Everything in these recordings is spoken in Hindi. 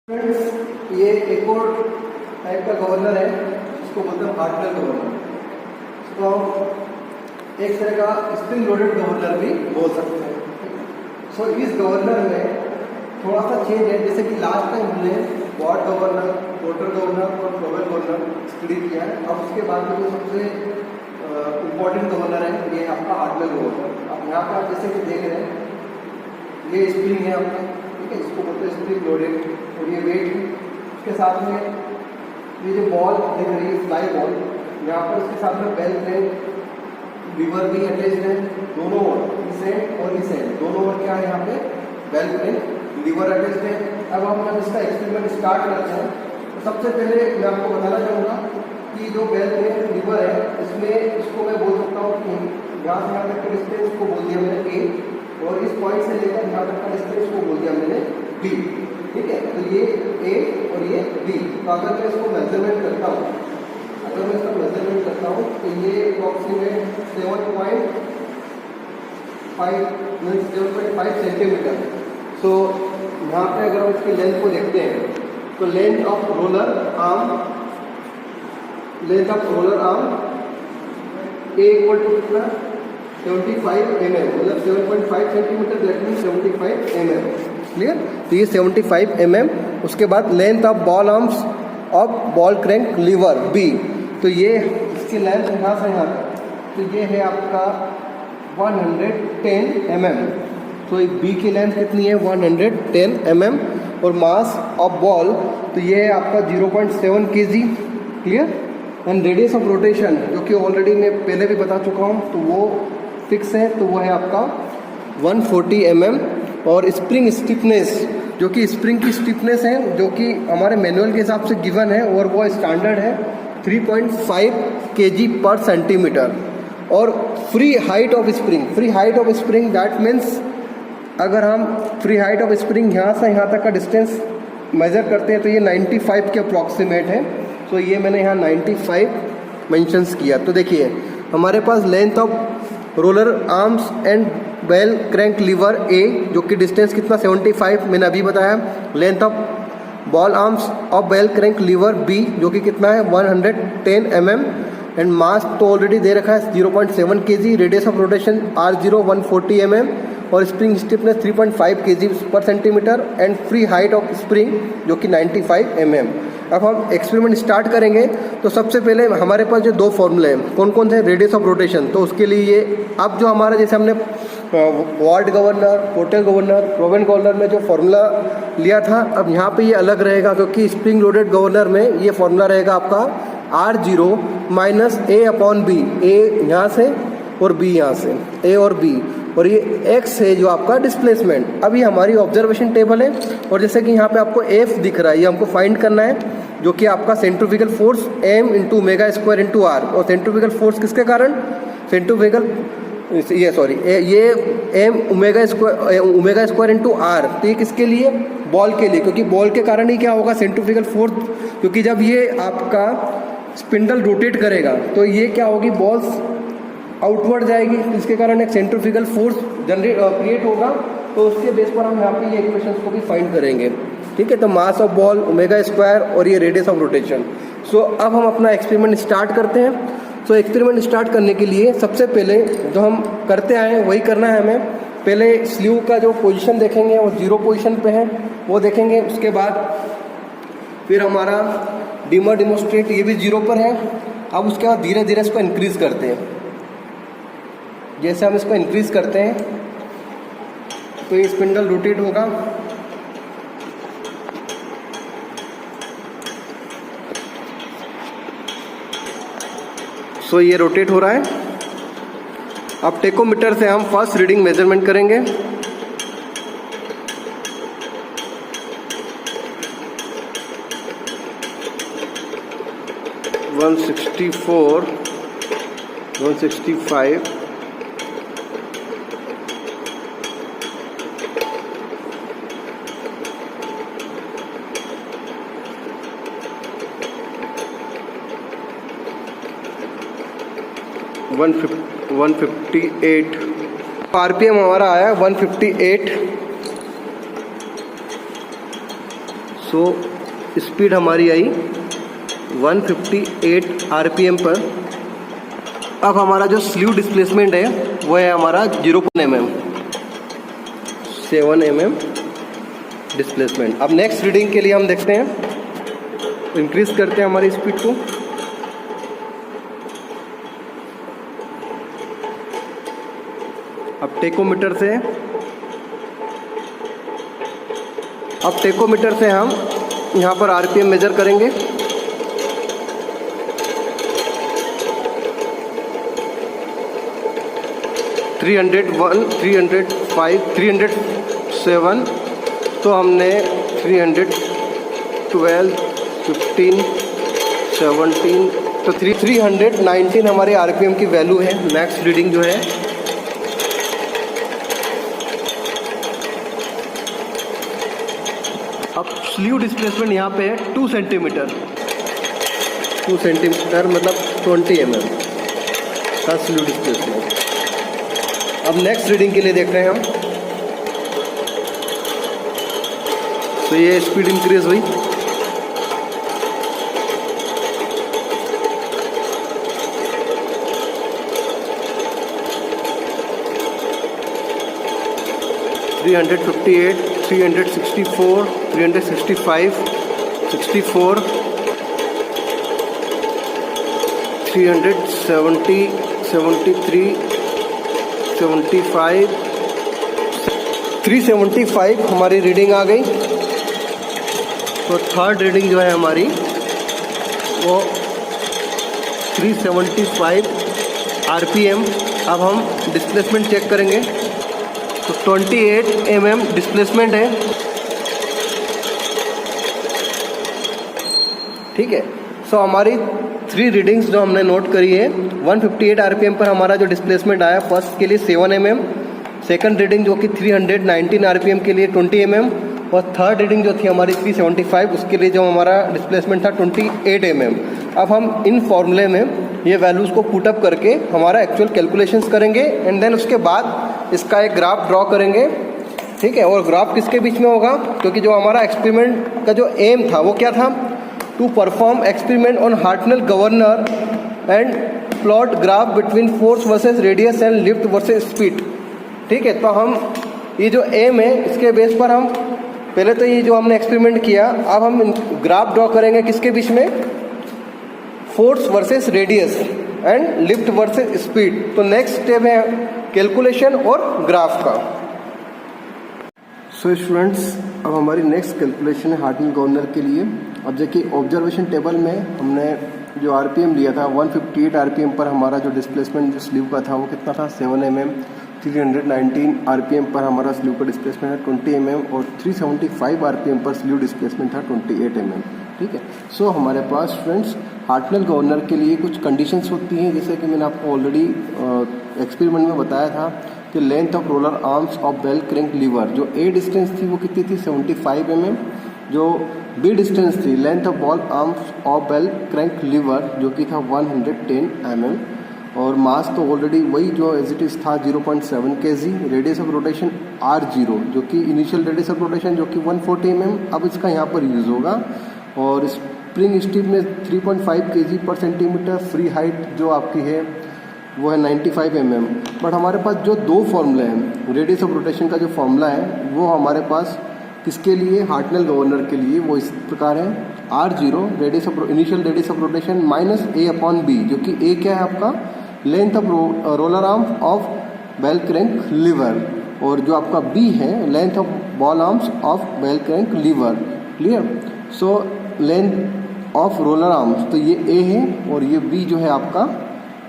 फ्रेंड्स, ये एक और टाइप का गवर्नर है जिसको बोलते हैं हार्डवेयर गवर्नर। इसको हम एक तरह का स्प्रिंग लोडेड गवर्नर भी बोल सकते हैं। सो इस गवर्नर में थोड़ा सा चेंज है, जैसे कि लास्ट टाइम हमने वॉट गवर्नर, वोटर गवर्नर और फ्लोवेल गवर्नर स्टडी किया है। अब उसके बाद में जो सबसे इम्पोर्टेंट गवर्नर है ये आपका हार्डवेयर गवर्नर। अब यहाँ पर आप जैसे कि देख रहे हैं ये स्प्रिंग है आपका, ठीक है, इसको बोलते हैं स्प्रिंग लोडेड। और ये वेट उसके साथ में ये जो बॉल दिख रही है फ्लाई बॉल, यहाँ पर उसके साथ में बेल्ट है, लीवर भी अटैच है, दोनों ओर इस एंड और इस एंड दोनों ओर क्या है यहाँ पे बेल्ट है, लीवर अटैच है। अब हम जब इसका एक्सपेरिमेंट स्टार्ट करते हैं तो सबसे पहले मैं आपको बताना चाहूँगा कि जो बेल्ट है, लीवर है, इसमें इसको मैं बोल सकता हूँ कि यहाँ से यहाँ तक का डिस्टेंस को बोल दिया मैंने ए, और इस पॉइंट से लेकर यहाँ तक का डिस्टेंस को बोल दिया मैंने बी, ठीक है। तो ये ए और ये बी। तो अगर मैं इसको मेजरमेंट करता हूँ, अगर मैं इसका मेजरमेंट करता हूँ तो ये अप्रॉक्सीमेट 7.5 सेंटीमीटर। सो यहाँ पे अगर हम इसकी लेंथ को देखते हैं तो length of roller arm a equal to कितना 75 mm, मतलब 7.5 centimetre, that mean 75 mm। Clear. तो ये 75 mm। उसके बाद length of ball arms of ball crank lever B, तो ये इसकी लेंथ यहाँ से यहाँ तक, तो ये है आपका 110 mm। तो बी की लेंथ कितनी है 110 mm। और मास ऑफ बॉल तो ये है आपका 0.7 kg। Clear. And radius of rotation जो कि ऑलरेडी मैं पहले भी बता चुका हूँ, तो वो फिक्स है, तो वो है आपका 140 mm। और स्प्रिंग स्टिफनेस जो कि स्प्रिंग की स्टिफनेस है जो कि हमारे मैनुअल के हिसाब से गिवन है और वो स्टैंडर्ड है 3.5 kg पर सेंटीमीटर। और free height of spring that means अगर हम फ्री हाइट ऑफ स्प्रिंग यहाँ से यहाँ तक का डिस्टेंस मेजर करते हैं तो ये 95 के अप्रॉक्सीमेट है। तो ये मैंने यहाँ 95 मेंशंस किया। तो देखिए हमारे पास length of roller arms and bell crank lever A जो कि डिस्टेंस कितना 75 मैंने अभी बताया। Length of ball arms of bell crank lever B जो कि कितना है 110 mm। एंड मास तो ऑलरेडी दे रखा है 0.7 kg। Radius of rotation R0 140 mm। और स्प्रिंग स्टिफनेस 3.5 kg पर centimetre. And free height of spring जो कि 95 mm। अब हम एक्सपेरिमेंट स्टार्ट करेंगे तो सबसे पहले हमारे पास जो दो फॉर्मूले हैं कौन कौन से, रेडियस ऑफ रोटेशन, तो उसके लिए ये अब जो हमारा जैसे हमने वॉट गवर्नर, पोर्टल गवर्नर, फ्लोवेल गवर्नर में जो फार्मूला लिया था, अब यहाँ पे ये अलग रहेगा क्योंकि स्प्रिंग लोडेड गवर्नर में ये फार्मूला रहेगा आपका R0 माइनस A/B। ए यहाँ से और B यहाँ से, A और B, और ये x है जो आपका डिस्प्लेसमेंट। अब ये हमारी ऑब्जर्वेशन टेबल है और जैसे कि यहाँ पे आपको F दिख रहा है, ये हमको फाइंड करना है जो कि आपका centrifugal force m into omega square into R. और सेंट्रीफ्यूगल फोर्स किसके कारण, सेंट्रीफ्यूगल ये m omega square into R, तो ये किसके लिए, बॉल के लिए, क्योंकि बॉल के कारण ही क्या होगा सेंट्रीफ्यूगल फोर्स, क्योंकि जब ये आपका स्पिंडल रोटेट करेगा तो ये क्या होगी, बॉल्स आउटवर्ड जाएगी, इसके कारण एक सेंट्रीफ्यूगल फोर्स क्रिएट होगा। तो उसके बेस पर हम यहाँ पे ये इक्वेशंस को भी फाइंड करेंगे, ठीक है। तो mass of ball, omega square और ये रेडियस ऑफ रोटेशन। सो अब हम अपना एक्सपेरिमेंट स्टार्ट करते हैं। सो एक्सपेरिमेंट स्टार्ट करने के लिए सबसे पहले जो हम करते आए हैं वही करना है हमें। पहले स्लीव का जो पोजीशन देखेंगे वो 0 पोजीशन पे है, वो देखेंगे। उसके बाद फिर हमारा डिमर डिमोस्ट्रेट ये भी 0 पर है। अब उसके बाद धीरे धीरे इसको इंक्रीज करते हैं। जैसे हम इसको इंक्रीज करते हैं तो ये स्पिंडल रोटेट होगा, सो ये रोटेट हो रहा है। अब टेकोमीटर से हम फर्स्ट रीडिंग मेजरमेंट करेंगे। वन 164, 165, 158 RPM हमारा आया 158। सो स्पीड हमारी आई 158 आरपीएम पर। अब हमारा जो स्लीव डिस्प्लेसमेंट है वो है हमारा 0 mm, 7 mm डिस्प्लेसमेंट। अब नेक्स्ट रीडिंग के लिए हम देखते हैं, इंक्रीज करते हैं हमारी स्पीड को। अब टेकोमीटर से हम यहाँ पर आरपीएम मेजर करेंगे। थ्री 301, 305, 307, तो हमने 312, 15, 17, तो 319 हमारे आरपीएम की वैल्यू है। नेक्स्ट रीडिंग जो है अब स्लीव डिस्प्लेसमेंट यहाँ पे है 2 सेंटीमीटर, 2 सेंटीमीटर मतलब 20 mm का स्लीव डिस्प्लेसमेंट। अब नेक्स्ट रीडिंग के लिए देख रहे हैं हम, तो ये स्पीड इंक्रीज हुई। (358), 364, 365, 64, 370, 73, 75, 375 हमारी रीडिंग आ गई। तो थर्ड रीडिंग जो है हमारी वो 375 आरपीएम। अब हम डिस्प्लेसमेंट चेक करेंगे, तो 28 mm डिस्प्लेसमेंट है। ठीक है, सो हमारी 3 रीडिंग्स जो हमने नोट करी है, 158 आरपीएम पर हमारा जो डिस्प्लेसमेंट आया फर्स्ट के लिए 7 mm, सेकंड रीडिंग जो कि 319 आरपीएम के लिए 20 mm, और थर्ड रीडिंग जो थी हमारी 375 उसके लिए जो हमारा डिस्प्लेसमेंट था 28 mm। अब हम इन फॉर्मूले में ये वैल्यूज़ को पुटअप करके हमारा एक्चुअल कैलकुलेशंस करेंगे एंड देन उसके बाद इसका एक ग्राफ ड्रॉ करेंगे। ठीक है, और ग्राफ किसके बीच में होगा, क्योंकि जो हमारा एक्सपेरिमेंट का जो एम था वो क्या था, to perform experiment on Hartnell governor and plot graph between force versus radius and lift versus speed. ठीक है, तो हम ये जो एम है इसके बेस पर हम पहले तो ये जो हमने एक्सपेरिमेंट किया, अब हम ग्राफ ड्रॉ करेंगे किसके बीच में, force versus radius and lift versus speed. तो नेक्स्ट स्टेप है कैलकुलेशन और ग्राफ का। सो स्टूडेंट्स, अब हमारी नेक्स्ट कैलकुलेशन है हार्टनेल गवर्नर के लिए। अब देखिए ऑब्जर्वेशन टेबल में हमने जो आरपीएम लिया था 158 आरपीएम पर हमारा जो डिस्प्लेसमेंट जो स्लीव का था वो कितना था 7 mm, 319 आरपीएम पर हमारा स्लीव का डिस्प्लेसमेंट है 20 mm, और 375 आरपीएम पर स्लीव डिस्प्लेसमेंट था 28 mm। ठीक है, सो हमारे पास स्टूडेंट्स हार्टनेल गवर्नर के लिए कुछ कंडीशंस होती हैं, जैसे कि मैंने आपको ऑलरेडी एक्सपेरिमेंट में बताया था कि length of roller arms of bell crank lever, जो ए डिस्टेंस थी वो कितनी थी 75 mm, जो बी डिस्टेंस थी length of ball arms of bell crank lever जो कि था 110 mm, और मास तो ऑलरेडी वही जो एज इट इज़ था 0.7 kg, radius of rotation R0 जो कि इनिशियल रेडियस ऑफ रोटेशन जो कि 140 mm अब इसका यहाँ पर यूज़ होगा, और स्प्रिंग स्टिफनेस 3.5 kg पर सेंटीमीटर, फ्री हाइट जो आपकी है वो है 95 mm। बट हमारे पास जो 2 फॉर्मूले हैं रेडियस ऑफ रोटेशन का जो फॉर्मूला है वो हमारे पास किसके लिए, हार्टनेल गवर्नर के लिए, वो इस प्रकार है R0 radius of initial radius of rotation minus A/B, जो कि A क्या है आपका length of roller arm of bell crank lever, और जो आपका B है length of ball arms of bell crank lever. Clear, so length of roller arms तो ये A है और ये B जो है आपका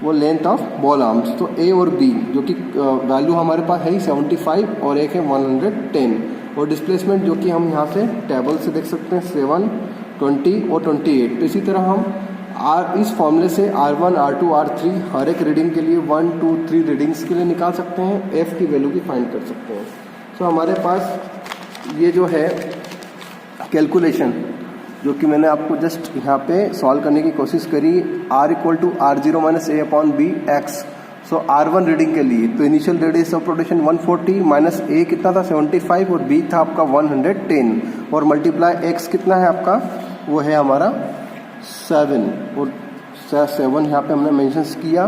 वो लेंथ ऑफ बॉल आर्म्स, तो A और B जो कि वैल्यू हमारे पास है 75 और एक है 110, और डिस्प्लेसमेंट जो कि हम यहाँ से टेबल से देख सकते हैं 7, 20 और 28। तो इसी तरह हम इस फॉर्मूले से R1, R2, R3 हर एक रीडिंग के लिए 1, 2, 3 रीडिंग्स के लिए निकाल सकते हैं, F की वैल्यू भी फाइंड कर सकते हैं। सो हमारे पास ये जो है कैलकुलेशन जो कि मैंने आपको जस्ट यहाँ पे सॉल्व करने की कोशिश करी, R = R0 - A/B x, सो R1 रीडिंग के लिए तो initial radius of rotation 140 minus A कितना था 75 और B था आपका 110 और मल्टीप्लाई X कितना है आपका, वो है हमारा 7 और 7 यहाँ पे हमने मेंशन किया,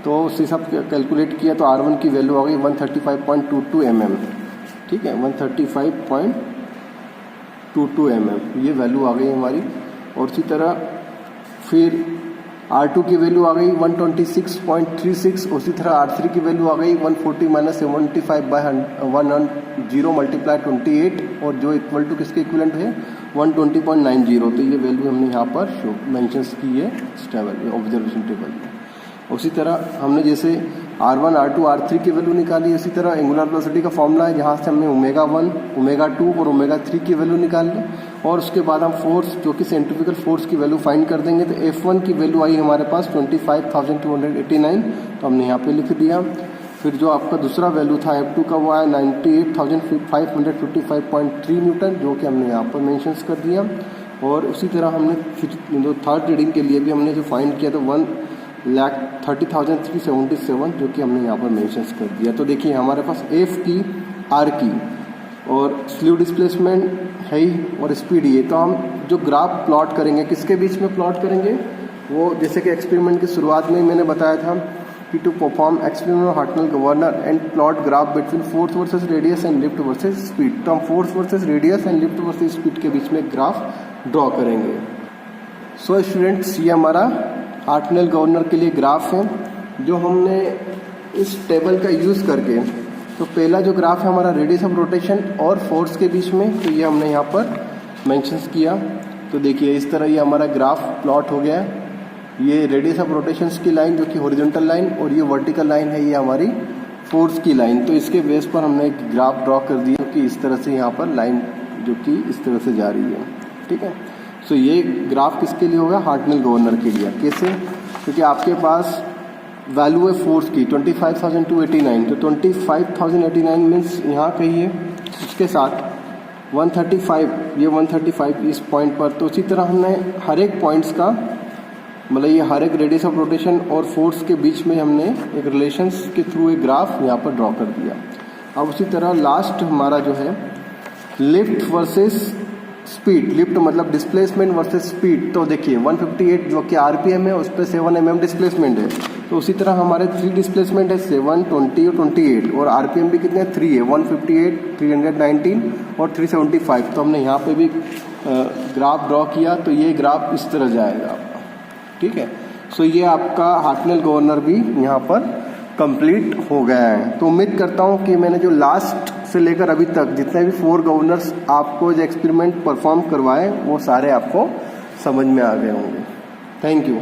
तो उस हिसाब से कैलकुलेट किया तो R1 की वैल्यू आ गई 135.22 mm, ठीक है 135.22 mm ये वैल्यू आ गई हमारी। और इसी तरह फिर R2 की वैल्यू आ गई 126.36, उसी तरह R3 की वैल्यू आ गई 140 माइनस 75/110 मल्टीप्लाई 28 और जो इक्वल टू किसके इक्वलेंट है 120.90। तो ये वैल्यू हमने यहाँ पर शो मेंशन की है टेबल ऑब्जर्वेशन टेबल में। उसी तरह हमने जैसे R1 R2 R3 की वैल्यू निकाली, उसी तरह एंगुलर वेलोसिटी का फॉर्मूला है जहाँ से हमने ω1 ω2 और ω3 की वैल्यू निकाल ली और उसके बाद हम फोर्स जो कि सेंट्रीफ्यूगल फोर्स की वैल्यू फाइंड कर देंगे। तो F1 की वैल्यू आई हमारे पास 25,289, तो हमने यहाँ पे लिख दिया। फिर जो आपका दूसरा वैल्यू था F2 का वो आया 98,555.3 न्यूटन, जो कि हमने यहाँ पर मेंशन कर दिया। और उसी तरह हमने फिर जो थर्ड रीडिंग के लिए भी हमने जो फाइंड किया तो 1,30,377 जो कि हमने यहाँ पर मेंशन कर दिया। तो देखिए हमारे पास F की R की और स्लीव डिस्प्लेसमेंट है ही और स्पीड ये, तो हम जो ग्राफ प्लॉट करेंगे किसके बीच में प्लॉट करेंगे, वो जैसे कि एक्सपेरिमेंट की शुरुआत में ही मैंने बताया था कि to perform experiment of Hartnell governor and plot graph between force versus radius and lift versus speed. तो हम force versus radius and lift versus speed के बीच में ग्राफ ड्रॉ करेंगे। सो स्टूडेंट्स ये हमारा हार्टनल गवर्नर के लिए ग्राफ है जो हमने इस टेबल का यूज़ करके, तो पहला जो ग्राफ है हमारा रेडियस ऑफ रोटेशन और फोर्स के बीच में, तो ये हमने यहाँ पर मेंशन किया। तो देखिए इस तरह ये हमारा ग्राफ प्लॉट हो गया है। ये रेडियस ऑफ रोटेशंस की लाइन जो कि हॉरिजॉन्टल लाइन और ये वर्टिकल लाइन है, ये हमारी फोर्स की लाइन। तो इसके बेस पर हमने एक ग्राफ ड्रॉ कर दिया कि इस तरह से यहाँ पर लाइन जो कि इस तरह से जा रही है, ठीक है। सो ये ग्राफ किसके लिए होगा, हार्टनल गवर्नर के लिए। कैसे, क्योंकि आपके पास वैल्यू है फोर्स की 25,289, तो 25,089 मीन्स यहाँ कही है, उसके साथ 135, ये 135 इस पॉइंट पर। तो इसी तरह हमने हर एक पॉइंट्स का मतलब ये हर एक रेडियस ऑफ रोटेशन और फोर्स के बीच में हमने एक रिलेशंस के थ्रू एक ग्राफ यहाँ पर ड्रॉ कर दिया। अब उसी तरह लास्ट हमारा जो है लिफ्ट वर्सेस स्पीड, लिफ्ट मतलब डिस्प्लेसमेंट वर्सेस स्पीड। तो देखिए 158 जो कि आरपीएम है उस पर 7 mm डिस्प्लेसमेंट है, तो उसी तरह हमारे 3 डिस्प्लेसमेंट है 7, 20 और 28 और आरपीएम भी कितने 3 है 158, 319 और 375। तो हमने यहाँ पे भी ग्राफ ड्रॉ किया, तो ये ग्राफ इस तरह जाएगा आपका, ठीक है। सो ये आपका हार्टनल गवर्नर भी यहाँ पर कंप्लीट हो गया है। तो उम्मीद करता हूँ कि मैंने जो लास्ट से लेकर अभी तक जितने भी 4 गवर्नर्स आपको जो एक्सपेरिमेंट परफॉर्म करवाए वो सारे आपको समझ में आ गए होंगे। Thank you.